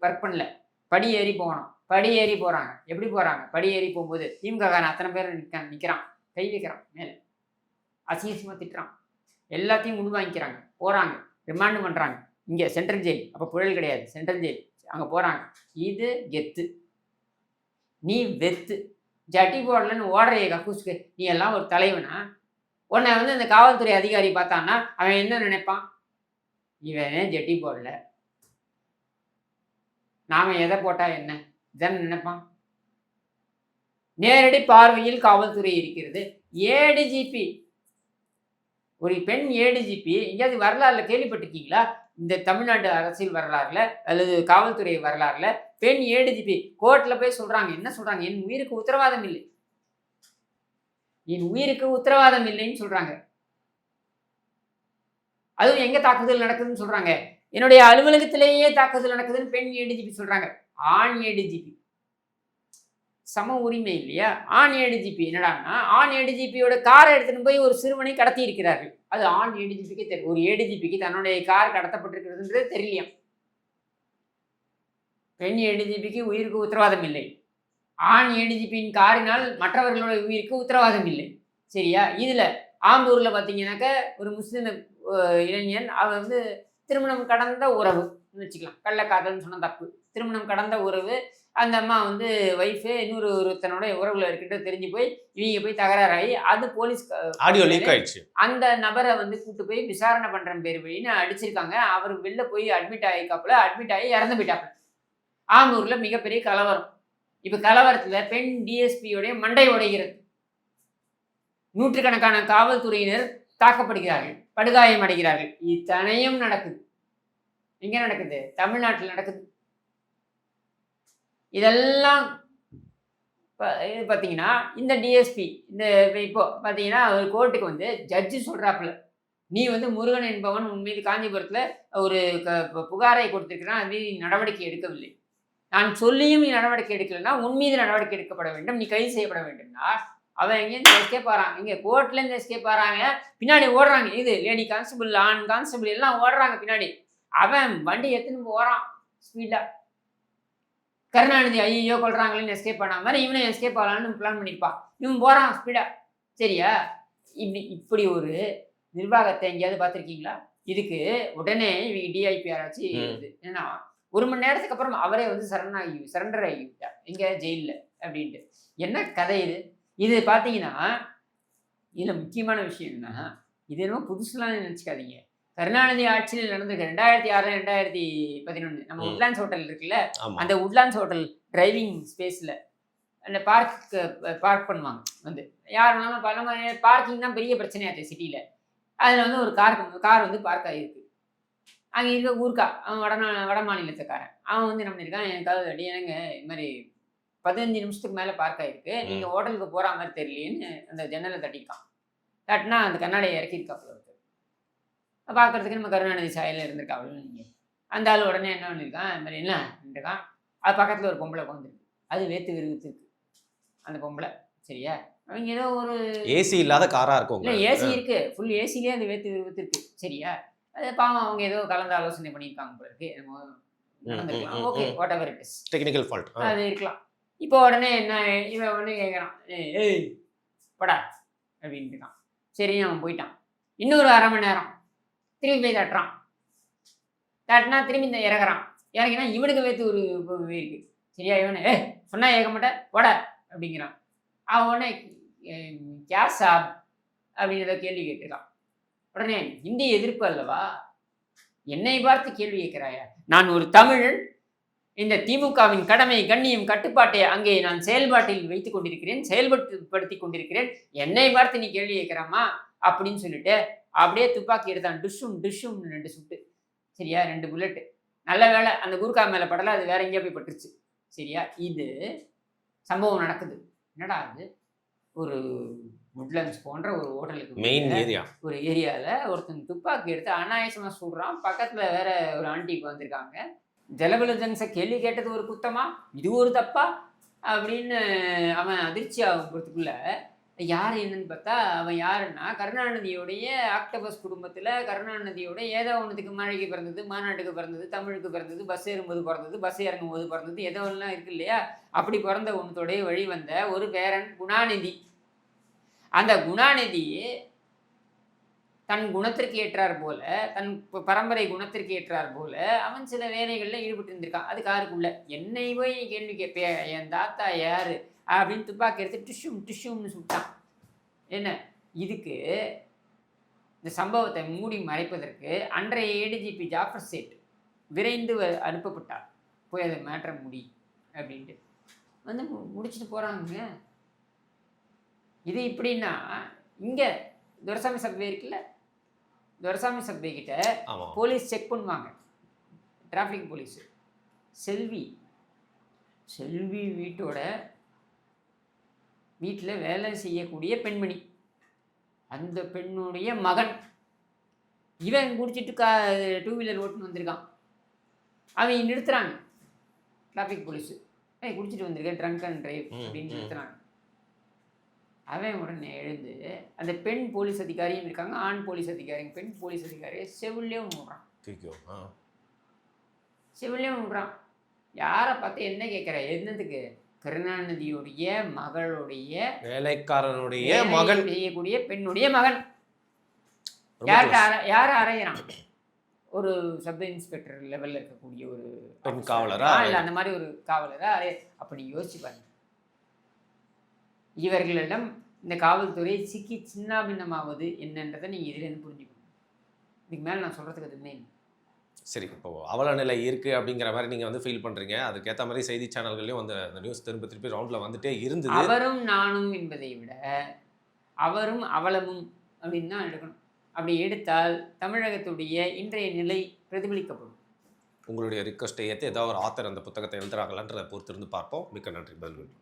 ஒர்க் பண்ணல, படி ஏறி போகணும். படி ஏறி போகிறாங்க. எப்படி போகிறாங்க? படி ஏறி போகும்போது திமுககாரன் அத்தனை பேர் நிற்கிறான், கை வைக்கிறான் மேலே, அசிங்கமாக திட்டுறான், எல்லாத்தையும் உள்வாங்கிக்கிறாங்க, போகிறாங்க, ரிமாண்டு பண்ணுறாங்க. இங்கே சென்ட்ரல் ஜெயில், அப்போ புழல் கிடையாது, சென்ட்ரல் ஜெயில், அங்கே போகிறாங்க. இது கெத்து, நீ வெத்து. ஜட்டி போடலன்னு ஓடுறைய கக்கூசுக்கு நீ எல்லாம் ஒரு தலைவனா? உன்னை வந்து அந்த காவல்துறை அதிகாரி பார்த்தான்னா அவன் என்ன நினைப்பான்? இவன் ஜட்டி போடல, நாம எதை போட்டா என்ன இதன் நினைப்பான். நேரடி பார்வையில் காவல்துறை இருக்கிறது. ஏடிஜிபி, ஒரு பெண் ஏடிஜிபி எங்கேயாவது வரலாறுல கேள்விப்பட்டிருக்கீங்களா? இந்த தமிழ்நாடு அரசியல் வரலாறுல அல்லது காவல்துறை வரலாறுல பெண் ஏடிஜிபி கோர்ட்ல போய் சொல்றாங்க, என்ன சொல்றாங்க? என் உயிருக்கு உத்தரவாதம் இல்லை, என் உயிருக்கு உத்தரவாதம் இல்லைன்னு சொல்றாங்க. அதுவும் எங்க தாக்குதல் நடக்குதுன்னு சொல்றாங்க? என்னுடைய அலுவலகத்திலேயே தாக்குதல் நடக்குதுன்னு பெண் ஏடிஜிபி சொல்றாங்க. ஆண் ஏடிஜிபி சம உரிமை இல்லையா? ஆண் ஏடிஜிபி என்னடான்னா, ஆண் ஏடிஜிபியோட காரை எடுத்துட்டு போய் ஒரு சிறுவனை கடத்தி இருக்கிறார்கள். அது ஆண் ஏடிஜிபிக்கே தெரியும். ஒரு ஏடிஜிபிக்கு தன்னுடைய கார் கடத்தப்பட்டிருக்கிறதுன்றது தெரியலையா? பெண் ஏடிஜிபிக்கு உயிருக்கு உத்தரவாதம் இல்லை, ஆண் ஏடிஜிபியின் காரினால் மற்றவர்களோட உயிருக்கு உத்தரவாதம் இல்லை. சரியா? இதுல ஆம்பூர்ல பார்த்தீங்கன்னாக்க ஒரு முஸ்லிம் இளைஞன், அவர் வந்து திருமணம் கடந்த உறவு வச்சுக்கலாம், கள்ளக்காதல்னு சொன்ன தப்பு, திருமணம் கடந்த உறவு, அந்த அம்மா வந்து ஒய்ஃபு ஒருத்தனோட உறவுல இருக்கிட்ட தெரிஞ்சு போய் இவங்க போய் தகராறாகி அது போலீஸ் ஆடியோ லீக் ஆயிடுச்சு. அந்த நபரை வந்து கூப்பிட்டு போய் விசாரணை பண்ற பேர் வழின்னு அடிச்சிருக்காங்க. அவர் வெளில போய் அட்மிட் ஆகி இறந்து போயிட்டாப்புல. ஆம்பூர்ல மிகப்பெரிய கலவரம். இப்ப கலவரத்துல பெண் டிஎஸ்பியோடைய மண்டை உடைகிறது. நூற்றுக்கணக்கான காவல்துறையினர் தாக்கப்படுகிறார்கள், படுகாயம் அடைகிறார்கள். இத்தனையும் நடக்குது. எங்க நடக்குது? தமிழ்நாட்டில் நடக்குது. இதெல்லாம் இது பார்த்தீங்கன்னா, இந்த டிஎஸ்பி இப்போ பார்த்தீங்கன்னா, ஒரு கோர்ட்டுக்கு வந்து ஜட்ஜு சொல்றாப்புல, "நீ வந்து முருகன் என்பவன் உன் மீது காஞ்சிபுரத்தில ஒரு புகாரை கொடுத்திருக்கிறான். அது மீது நீ நடவடிக்கை எடுக்கவில்லை. நான் சொல்லியும் நீ நடவடிக்கை எடுக்கலன்னா, உன் மீது நடவடிக்கை எடுக்கப்பட வேண்டும். நீ கைது செய்யப்பட வேண்டும்னா." அவன் எங்கேருந்து எஸ்கேப் ஆறான். இங்க கோர்ட்லேருந்து எஸ்கேப் ஆறாங்க. பின்னாடி ஓடுறாங்க. இது லேடி கான்ஸ்டபிள், ஆண் கான்ஸ்டபிள் எல்லாம் ஓடுறாங்க பின்னாடி. அவன் வண்டி எடுத்துன்னு போறான் ஸ்பீடா. கருணாநிதி ஐயையோ கொல்றாங்களேன்னு எஸ்கேப் ஆன மாரி இவனும் எஸ்கேப் ஆகலான்னு பிளான் பண்ணியிருப்பான். இவன் போறான் ஸ்பீடா. சரியா? இப்படி ஒரு நிர்வாகத்தை எங்கேயாவது பார்த்துருக்கீங்களா? இதுக்கு உடனே இவங்க டிஐபி யாராச்சு ஏன்னா 1 மணி நேரத்துக்கு அப்புறம் அவரே வந்து சரண்டர் ஆகி விட்டார். எங்க ஜெயில்ல அப்படின்ட்டு. என்ன கதை இது? இது பார்த்தீங்கன்னா, இதில் முக்கியமான விஷயம் என்னன்னா, இது என்னமோ புதுசுலாம் நினச்சிக்காதீங்க. கருணாநிதி ஆட்சியில் நடந்திருக்கு 2006 2011 நம்ம உட்லாண்ட்ஸ் ஹோட்டல் இருக்குல்ல, அந்த உட்லாண்ட்ஸ் ஹோட்டல் டிரைவிங் ஸ்பேஸில் அந்த பார்க் பண்ணுவாங்க வந்து யார் வேணாலும் நம்ம பார்க்கிங் தான் பெரிய பிரச்சனையாச்சு சிட்டியில். அதில் வந்து ஒரு கார் வந்து பார்க் ஆகிருக்கு. அங்கே இருக்க ஊர்க்கா அவன் வட மாநிலத்துக்காரன் அவன் வந்து என்ன பண்ணியிருக்கான், எனக்காவது அடி எனக்கு இது மாதிரி 15 நிமிஷத்துக்கு மேலே பார்க் ஆகிருக்கு, நீங்கள் ஹோட்டலுக்கு போகிற மாதிரி தெரியலேன்னு அந்த ஜன்னலை தட்டியிருக்கான். தட்டினா அந்த கண்ணாடியை இறக்கியிருக்காப்புல இருக்கு. பார்க்குறதுக்கு நம்ம கருணாநிதி சாயலில் இருந்திருக்காப்புல நீங்கள். அந்த ஆள் உடனே என்ன பண்ணியிருக்கான், இந்த மாதிரி என்ன இருக்கான், அது பக்கத்தில் ஒரு பொம்பளை உட்காந்துருக்கு. அது வேத்து விரும்புத்துருக்கு அந்த பொம்பளை. சரியா? அவங்க ஏதோ ஒரு ஏசி இல்லாத காராக இருக்கும். இல்லை ஏசி இருக்கு, ஃபுல் ஏசிலேயே அந்த வேத்து விரும்புத்துருக்கு. சரியா? அது பாவம் அவங்க ஏதோ கலந்து ஆலோசனை பண்ணியிருக்காங்க போல இருக்கு. நடந்திருக்கலாம். Okay, what ever it is, technical fault அது இருக்கலாம். இப்போ உடனே என்ன இவன் உடனே கேட்குறான், ஏய் படா அப்படின்ட்டுருக்கான். சரி அவன் போயிட்டான். இன்னொரு 1/2 மணி நேரம் திரும்பி போய் தட்டினா திரும்பி இந்த இறக்குறான். இறங்கினா இவனுக்கு வேத்து ஒரு இருக்கு. சரியா? இவனை சொன்னா கேட்க மாட்டேன் போட அப்படிங்கிறான். அவன் உடனே கே சாப் அப்படின்றத கேள்வி கேட்டிருக்கான். உடனே இந்தி எதிர்ப்பு அல்லவா, என்னை பார்த்து கேள்வி கேட்கிறாயா? நான் ஒரு தமிழன், இந்த திமுகவின் கடமை கண்ணியம் கட்டுப்பாட்டை அங்கே நான் செயல்பாட்டில் வைத்துக் கொண்டிருக்கிறேன், செயல்படுத்தி கொண்டிருக்கிறேன், என்னை பார்த்து நீ கேள்வி கேட்கிறாமா அப்படின்னு சொல்லிட்டு அப்படியே துப்பாக்கி எடுத்தான். டிஷ்ஷும் 2 சுட்டு. சரியா? 2 புல்லட்டு. நல்ல வேலை அந்த குருக்கா மேலே படலை, அது வேற எங்கேயா போய் பட்டுருச்சு. சரியா? இது சம்பவம் நடக்குது. என்னடா அது, ஒரு உட்லண்ட்ஸ் போன்ற ஒரு ஹோட்டலுக்கு மெயின் ஏரியா ஒரு ஏரியாவில் ஒருத்தன் துப்பாக்கி எடுத்து அனாயசமாக சுடுறான். பக்கத்தில் வேற ஒரு ஆண்டிக்கு வந்திருக்காங்க. ஜலபலஜன்ஸை கேள்வி கேட்டது ஒரு குத்தமா, இது ஒரு தப்பா அப்படின்னு அவன் அதிர்ச்சி ஆகுறதுக்குள்ள யார் என்னன்னு பார்த்தா, அவன் யாருன்னா கருணாநிதியோடைய ஆக்டோபஸ் குடும்பத்தில் கருணாநிதியோட ஏதோ ஒன்றுத்துக்கு மழைக்கு பிறந்தது, மாநாட்டுக்கு பிறந்தது, தமிழுக்கு பிறந்தது, பஸ் ஏறும்போது பிறந்தது, பஸ் இறங்கும்போது பிறந்தது, ஏதோ ஒன்றுலாம் இருக்கு இல்லையா? அப்படி பிறந்த ஒன்றத்தோடைய வழி வந்த ஒரு பேரன் குணாநிதி. அந்த குணாநிதி தன் குணத்திற்கு ஏற்றார் போல, தன் பரம்பரை குணத்திற்கு ஏற்றார் போல அவன் சில வேலைகளில் ஈடுபட்டு இருந்திருக்கான். அது காருக்குள்ள. என்னை போய் கேள்வி கேட்பே, என் தாத்தா யாரு அப்படின்னு துப்பாக்கி எடுத்து டிஷ்யூம்னு சுட்டான். என்ன இதுக்கு இந்த சம்பவத்தை மூடி மறைப்பதற்கு அன்றைய ஏடிஜிபி ஜாஃபர் சேட் விரைந்து அனுப்பப்பட்டார். போய் அதை மேட்ரை முடி அப்படின்ட்டு வந்து முடிச்சுட்டு போகிறாங்க. இது இப்படின்னா இங்கே துரைசாமி சப்வே இருக்குல்ல, துரைசாமி சப்வே கிட்ட போலீஸ் செக் பண்ணுவாங்க, டிராஃபிக் போலீஸு. செல்வி வீட்டில் வேலை செய்யக்கூடிய பெண்மணி, அந்த பெண்ணுடைய மகன். இவன் குடிச்சிட்டு 2 வீலர் ஓட்டுன்னு வந்திருக்கான். அவன் நிறுத்துறாங்க டிராஃபிக் போலீஸு. குடிச்சிட்டு வந்திருக்கேன், ட்ரங்க் அண்ட் டிரைவ் அப்படின்னு நிறுத்துறாங்க. அவன் உடனே எழுந்து அந்த பெண் போலீஸ் அதிகாரியும் இருக்காங்க, ஆண் போலீஸ் அதிகாரியும். பெண் போலீஸ் அதிகாரியை செவிலே விடுறான். யாரை பார்த்து என்ன கேட்குற, என்னதுக்கு? கருணாநிதியுடைய மகளுடைய வேலைக்காரனுடைய மகன் செய்யக்கூடிய பெண்ணுடைய மகன். யாரை அறையிறான்? ஒரு சப் இன்ஸ்பெக்டர் லெவலில் இருக்கக்கூடிய ஒரு பெண் காவலரா, இல்லை அந்த மாதிரி ஒரு காவலரா? அப்படி யோசிச்சு பாருங்க. இவர்களிடம் இந்த காவல்துறை சிக்கி சின்னாபின்னமாவது என்னன்றதை நீங்கள் இதுலேருந்து புரிஞ்சுக்கணும். இதுக்கு மேலே நான் சொல்கிறதுக்கு எதுவுமே இல்லை. சரி, இப்போ அவல நிலை இருக்குது அப்படிங்கிற மாதிரி நீங்கள் வந்து ஃபீல் பண்ணுறீங்க. அதுக்கேற்ற மாதிரி செய்தி சேனல்களையும் வந்து அந்த நியூஸ் திருப்பி ரவுண்டில் வந்துட்டே இருந்தது. அவரும் நானும் என்பதை விட அவரும் அவலமும் அப்படின்னு தான் எடுக்கணும். அப்படி எடுத்தால் தமிழகத்துடைய இன்றைய நிலை பிரதிபலிக்கப்படும். உங்களுடைய ரிக்வெஸ்ட்டை ஏற்று ஏதாவது ஒரு ஆத்தர் அந்த புத்தகத்தை எழுதுறாங்களான்றதை பொறுத்திருந்து பார்ப்போம். மிக்க நன்றி பதில்.